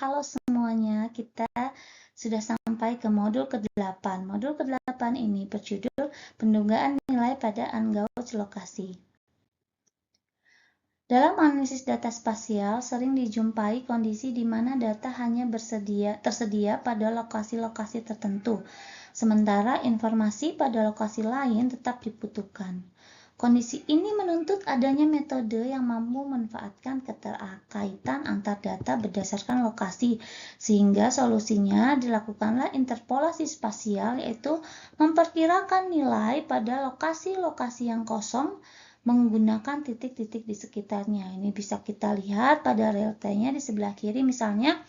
Halo semuanya, kita sudah sampai ke modul ke-8. Modul ke-8 ini berjudul pendugaan nilai pada ungauge lokasi. Dalam analisis data spasial, sering dijumpai kondisi di mana data hanya tersedia pada lokasi-lokasi tertentu, sementara informasi pada lokasi lain tetap dibutuhkan. Kondisi ini menuntut adanya metode yang mampu memanfaatkan keterkaitan antar data berdasarkan lokasi, sehingga solusinya dilakukanlah interpolasi spasial, yaitu memperkirakan nilai pada lokasi-lokasi yang kosong menggunakan titik-titik di sekitarnya. Ini bisa kita lihat pada realtanya di sebelah kiri, misalnya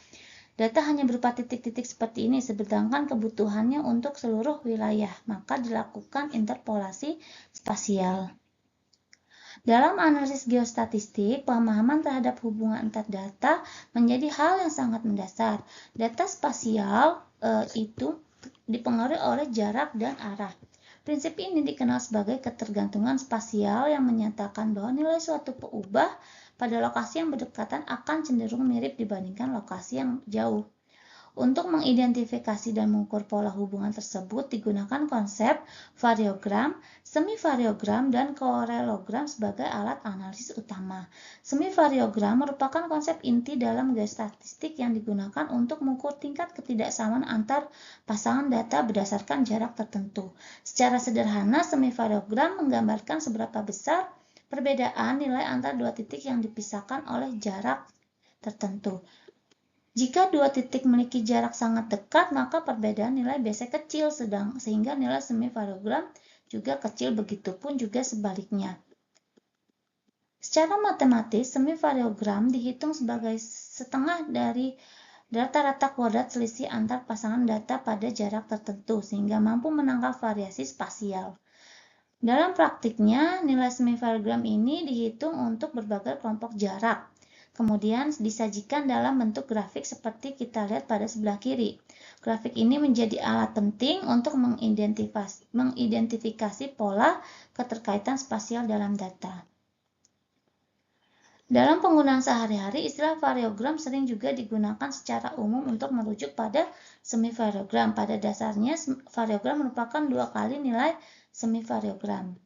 data hanya berupa titik-titik seperti ini, sedangkan kebutuhannya untuk seluruh wilayah, maka dilakukan interpolasi spasial. Dalam analisis geostatistik, pemahaman terhadap hubungan antar data menjadi hal yang sangat mendasar. Data spasial itu dipengaruhi oleh jarak dan arah. Prinsip ini dikenal sebagai ketergantungan spasial yang menyatakan bahwa nilai suatu peubah pada lokasi yang berdekatan akan cenderung mirip dibandingkan lokasi yang jauh. Untuk mengidentifikasi dan mengukur pola hubungan tersebut digunakan konsep variogram, semi-variogram, dan korelogram sebagai alat analisis utama. Semi-variogram merupakan konsep inti dalam geostatistik yang digunakan untuk mengukur tingkat ketidaksamaan antar pasangan data berdasarkan jarak tertentu. Secara sederhana, semi-variogram menggambarkan seberapa besar perbedaan nilai antar dua titik yang dipisahkan oleh jarak tertentu. Jika dua titik memiliki jarak sangat dekat, maka perbedaan nilai biasanya kecil, sehingga nilai semi-variogram juga kecil, begitupun juga sebaliknya. Secara matematis, semi-variogram dihitung sebagai setengah dari rata-rata kuadrat selisih antar pasangan data pada jarak tertentu, sehingga mampu menangkap variasi spasial. Dalam praktiknya, nilai semi-variogram ini dihitung untuk berbagai kelompok jarak. Kemudian disajikan dalam bentuk grafik seperti kita lihat pada sebelah kiri. Grafik ini menjadi alat penting untuk mengidentifikasi pola keterkaitan spasial dalam data. Dalam penggunaan sehari-hari, istilah variogram sering juga digunakan secara umum untuk merujuk pada semi-variogram. Pada dasarnya, variogram merupakan dua kali nilai semi-variogram.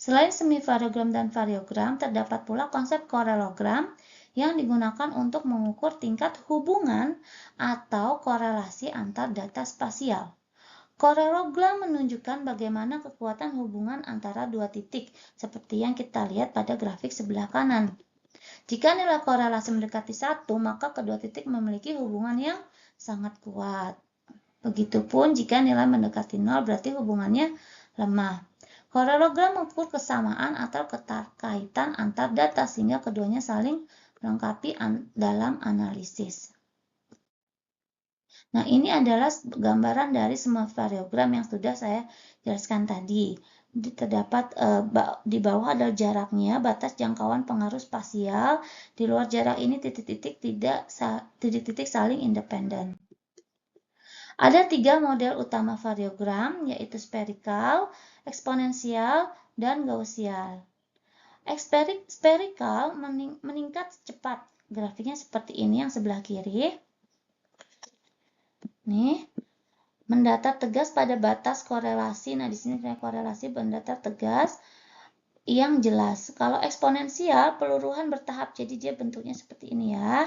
Selain semi-variogram dan variogram, terdapat pula konsep korelogram yang digunakan untuk mengukur tingkat hubungan atau korelasi antar data spasial. Korelogram menunjukkan bagaimana kekuatan hubungan antara dua titik, seperti yang kita lihat pada grafik sebelah kanan. Jika nilai korelasi mendekati 1, maka kedua titik memiliki hubungan yang sangat kuat. Begitupun jika nilai mendekati 0, berarti hubungannya lemah. Korelogram mengukur kesamaan atau keterkaitan antar data sehingga keduanya saling melengkapi dalam analisis. Nah, ini adalah gambaran dari semua variogram yang sudah saya jelaskan tadi. Terdapat di bawah adalah jaraknya, batas jangkauan pengaruh spasial. Di luar jarak ini titik-titik saling independen. Ada 3 model utama variogram, yaitu spherical, eksponensial, dan gaussian. Spherical meningkat cepat. Grafiknya seperti ini yang sebelah kiri. Nih, mendatar tegas pada batas korelasi. Nah, di sini korelasi mendatar tegas yang jelas. Kalau eksponensial, peluruhan bertahap, jadi dia bentuknya seperti ini ya.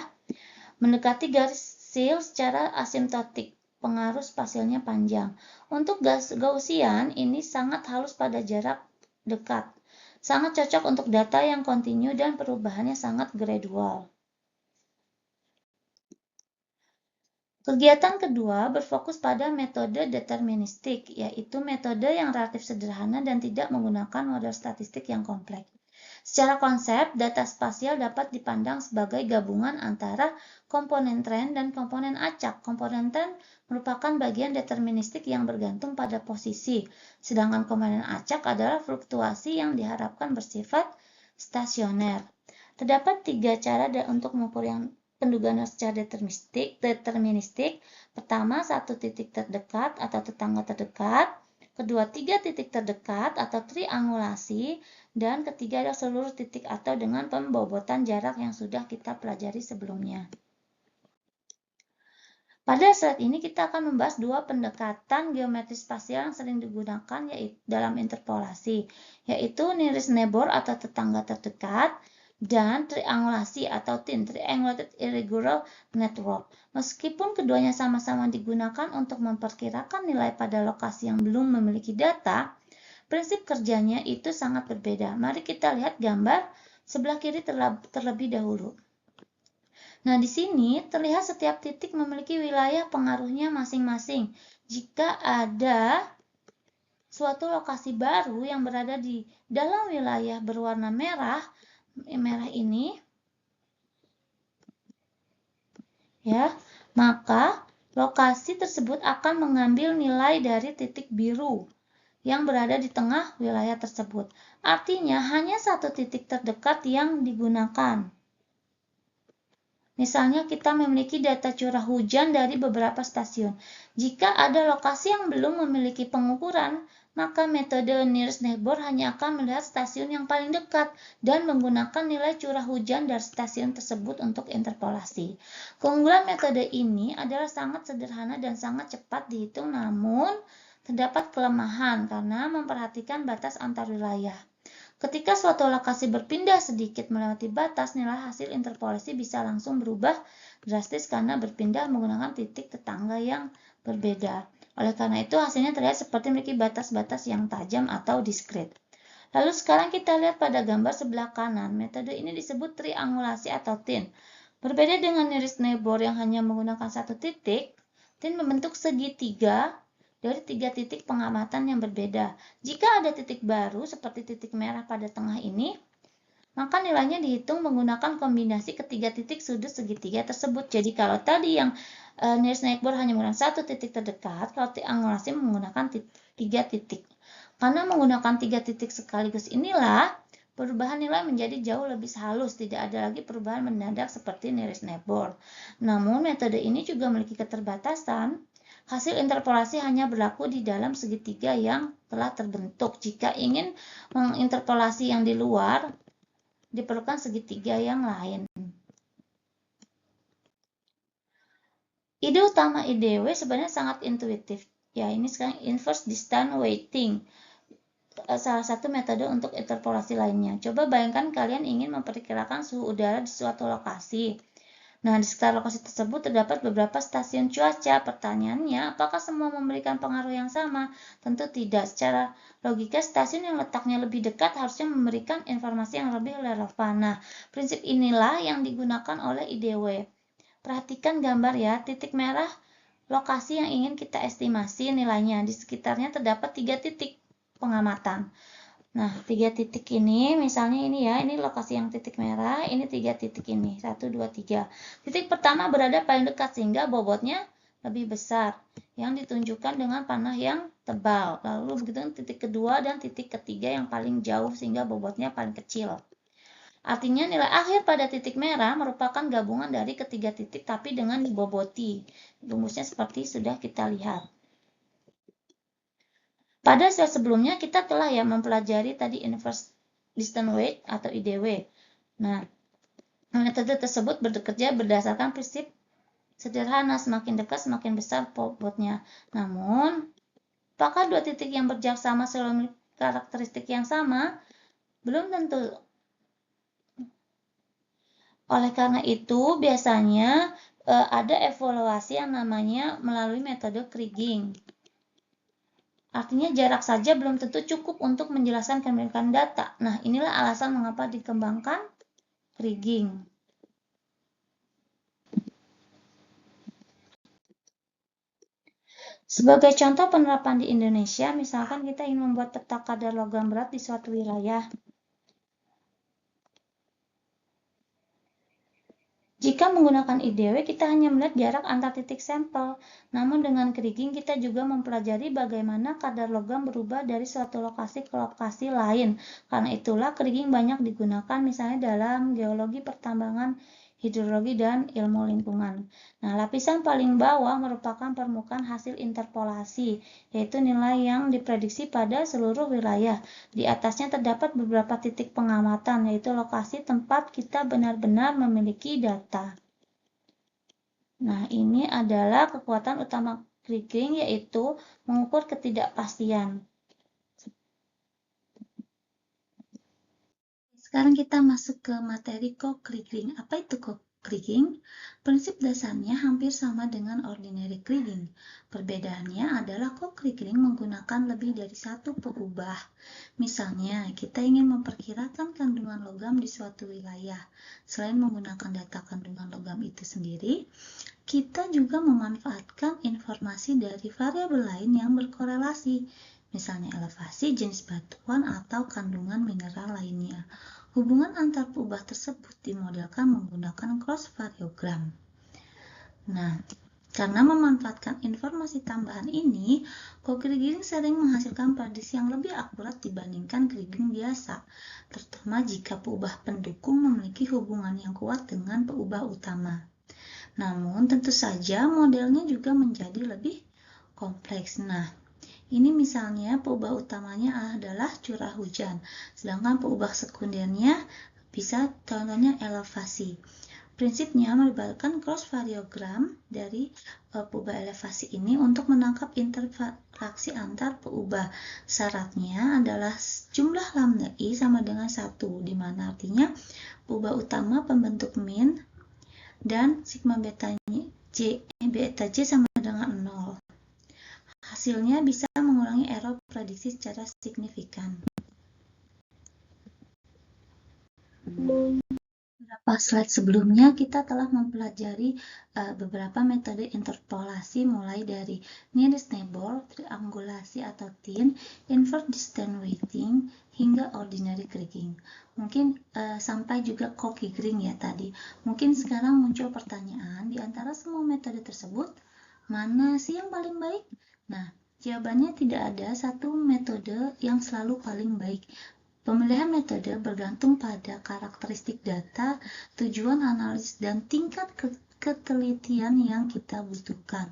Mendekati garis sil secara asimptotik. Pengaruh spasialnya panjang. Untuk Gaussian ini sangat halus pada jarak dekat. Sangat cocok untuk data yang kontinu dan perubahannya sangat gradual. Kegiatan kedua berfokus pada metode deterministik, yaitu metode yang relatif sederhana dan tidak menggunakan model statistik yang kompleks. Secara konsep, data spasial dapat dipandang sebagai gabungan antara komponen tren dan komponen acak. Komponen tren merupakan bagian deterministik yang bergantung pada posisi, sedangkan komponen acak adalah fluktuasi yang diharapkan bersifat stasioner. Terdapat 3 cara untuk mengukur pendugaan secara deterministik. Pertama, satu titik terdekat atau tetangga terdekat. kedua tiga titik terdekat atau triangulasi, dan ketiga adalah seluruh titik atau dengan pembobotan jarak yang sudah kita pelajari sebelumnya. Pada saat ini kita akan membahas dua pendekatan geometri spasial yang sering digunakan yaitu dalam interpolasi, yaitu nearest neighbor atau tetangga terdekat, dan triangulasi atau TIN, Triangulated Irregular Network. Meskipun keduanya sama-sama digunakan untuk memperkirakan nilai pada lokasi yang belum memiliki data, prinsip kerjanya itu sangat berbeda. Mari kita lihat gambar sebelah kiri terlebih dahulu. Nah, di sini terlihat setiap titik memiliki wilayah pengaruhnya masing-masing. Jika ada suatu lokasi baru yang berada di dalam wilayah berwarna merah ini, ya, maka lokasi tersebut akan mengambil nilai dari titik biru yang berada di tengah wilayah tersebut. Artinya, hanya satu titik terdekat yang digunakan. Misalnya kita memiliki data curah hujan dari beberapa stasiun. Jika ada lokasi yang belum memiliki pengukuran, maka metode nearest neighbor hanya akan melihat stasiun yang paling dekat dan menggunakan nilai curah hujan dari stasiun tersebut untuk interpolasi. Keunggulan metode ini adalah sangat sederhana dan sangat cepat dihitung, namun terdapat kelemahan karena memperhatikan batas antar wilayah. Ketika suatu lokasi berpindah sedikit melewati batas, nilai hasil interpolasi bisa langsung berubah drastis karena berpindah menggunakan titik tetangga yang berbeda. Oleh karena itu, hasilnya terlihat seperti memiliki batas-batas yang tajam atau diskrit. Lalu sekarang kita lihat pada gambar sebelah kanan. Metode ini disebut triangulasi atau TIN. Berbeda dengan nearest neighbor yang hanya menggunakan satu titik, TIN membentuk segitiga dari tiga titik pengamatan yang berbeda. Jika ada titik baru seperti titik merah pada tengah ini, maka nilainya dihitung menggunakan kombinasi ketiga titik sudut segitiga tersebut. Jadi kalau tadi yang nearest neighbor hanya menggunakan satu titik terdekat, kalau triangulasi menggunakan tiga titik. Karena menggunakan tiga titik sekaligus inilah, perubahan nilai menjadi jauh lebih halus, tidak ada lagi perubahan mendadak seperti nearest neighbor. Namun metode ini juga memiliki keterbatasan. Hasil interpolasi hanya berlaku di dalam segitiga yang telah terbentuk. Jika ingin menginterpolasi yang di luar, diperlukan segitiga yang lain. Ide utama IDW sebenarnya sangat intuitif. Ya, ini sekarang inverse distance weighting. Salah satu metode untuk interpolasi lainnya. Coba bayangkan kalian ingin memperkirakan suhu udara di suatu lokasi. Nah, di sekitar lokasi tersebut terdapat beberapa stasiun cuaca. Pertanyaannya, apakah semua memberikan pengaruh yang sama? Tentu tidak. Secara logika, stasiun yang letaknya lebih dekat harusnya memberikan informasi yang lebih relevan. Nah, prinsip inilah yang digunakan oleh IDW. Perhatikan gambar ya, titik merah lokasi yang ingin kita estimasi nilainya. Di sekitarnya terdapat 3 titik pengamatan. Nah, 3 titik ini, misalnya ini ya, ini lokasi yang titik merah, ini 3 titik ini, 1, 2, 3. Titik pertama berada paling dekat sehingga bobotnya lebih besar, yang ditunjukkan dengan panah yang tebal. Lalu begitu titik kedua dan titik ketiga yang paling jauh sehingga bobotnya paling kecil. Artinya nilai akhir pada titik merah merupakan gabungan dari ketiga titik tapi dengan diboboti. Rumusnya seperti sudah kita lihat. Pada slide sebelumnya kita telah ya mempelajari tadi inverse distance weight atau IDW. Nah, metode tersebut bekerja berdasarkan prinsip sederhana, semakin dekat semakin besar bobotnya. Namun, apakah dua titik yang berjarak sama selalu memiliki karakteristik yang sama? Belum tentu. Oleh karena itu, biasanya ada evaluasi yang namanya melalui metode Kriging. Artinya jarak saja belum tentu cukup untuk menjelaskan kepemilikan data. Nah, inilah alasan mengapa dikembangkan Kriging. Sebagai contoh penerapan di Indonesia, misalkan kita ingin membuat peta kadar logam berat di suatu wilayah. Jika menggunakan IDW, kita hanya melihat jarak antar titik sampel. Namun dengan Kriging, kita juga mempelajari bagaimana kadar logam berubah dari suatu lokasi ke lokasi lain. Karena itulah Kriging banyak digunakan misalnya dalam geologi pertambangan hidrologi, dan ilmu lingkungan. Nah, lapisan paling bawah merupakan permukaan hasil interpolasi, yaitu nilai yang diprediksi pada seluruh wilayah. Di atasnya terdapat beberapa titik pengamatan, yaitu lokasi tempat kita benar-benar memiliki data. Nah, ini adalah kekuatan utama kriging, yaitu mengukur ketidakpastian. Sekarang kita masuk ke materi co-kriging. Apa itu co-kriging? Prinsip dasarnya hampir sama dengan ordinary kriging. Perbedaannya adalah co-kriging menggunakan lebih dari satu peubah. Misalnya, kita ingin memperkirakan kandungan logam di suatu wilayah. Selain menggunakan data kandungan logam itu sendiri, kita juga memanfaatkan informasi dari variabel lain yang berkorelasi, misalnya elevasi, jenis batuan, atau kandungan mineral lainnya. Hubungan antar peubah tersebut dimodelkan menggunakan cross variogram. Nah, karena memanfaatkan informasi tambahan ini, co-kriging sering menghasilkan prediksi yang lebih akurat dibandingkan kriging biasa, terutama jika peubah pendukung memiliki hubungan yang kuat dengan peubah utama. Namun, tentu saja modelnya juga menjadi lebih kompleks. Nah, ini misalnya peubah utamanya adalah curah hujan, sedangkan peubah sekundernya bisa contohnya elevasi. Prinsipnya melibatkan cross variogram dari peubah elevasi ini untuk menangkap interaksi antar peubah. Syaratnya adalah jumlah lambda I sama dengan 1, di mana artinya peubah utama pembentuk min dan sigma beta J sama dengan 0. Hasilnya bisa mengurangi error prediksi secara signifikan. Beberapa slide sebelumnya kita telah mempelajari beberapa metode interpolasi mulai dari nearest neighbor, triangulasi atau TIN, invert distance weighting, hingga ordinary kriging. Mungkin sampai juga co-kriging ya tadi. Mungkin sekarang muncul pertanyaan, di antara semua metode tersebut, mana sih yang paling baik? Nah, jawabannya tidak ada satu metode yang selalu paling baik. Pemilihan metode bergantung pada karakteristik data, tujuan analisis, dan tingkat ketelitian yang kita butuhkan.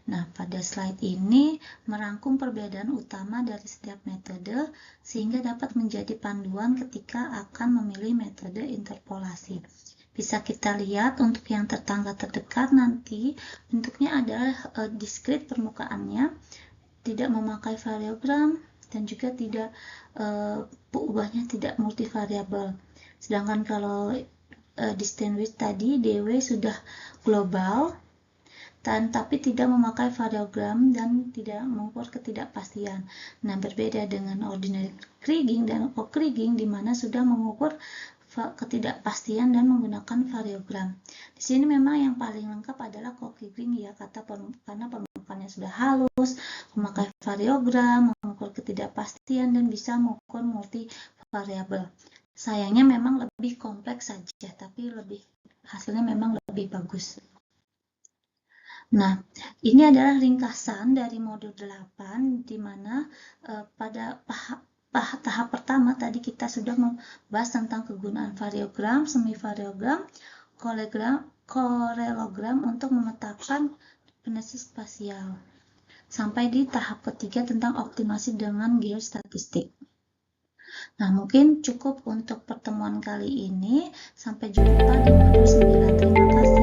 Nah, pada slide ini merangkum perbedaan utama dari setiap metode sehingga dapat menjadi panduan ketika akan memilih metode interpolasi. Bisa kita lihat untuk yang tetangga terdekat nanti bentuknya adalah diskrit permukaannya, tidak memakai variogram, dan juga tidak peubahnya tidak multivariabel. Sedangkan kalau distance width tadi DW sudah global tapi tidak memakai variogram dan tidak mengukur ketidakpastian. Nah, berbeda dengan ordinary kriging dan co-kriging di mana sudah mengukur ketidakpastian dan menggunakan variogram. Di sini memang yang paling lengkap adalah co-kriging ya, karena permukaannya sudah halus, memakai variogram, mengukur ketidakpastian, dan bisa mengukur multivariabel. Sayangnya memang lebih kompleks saja, tapi hasilnya memang lebih bagus. Nah, ini adalah ringkasan dari modul 8, di mana pada tahap pertama tadi kita sudah membahas tentang kegunaan variogram, semivariogram, korelogram untuk memetakan definisi spasial. Sampai di tahap ketiga tentang optimasi dengan geostatistik. Nah, mungkin cukup untuk pertemuan kali ini. Sampai jumpa di modul 9. Terima kasih.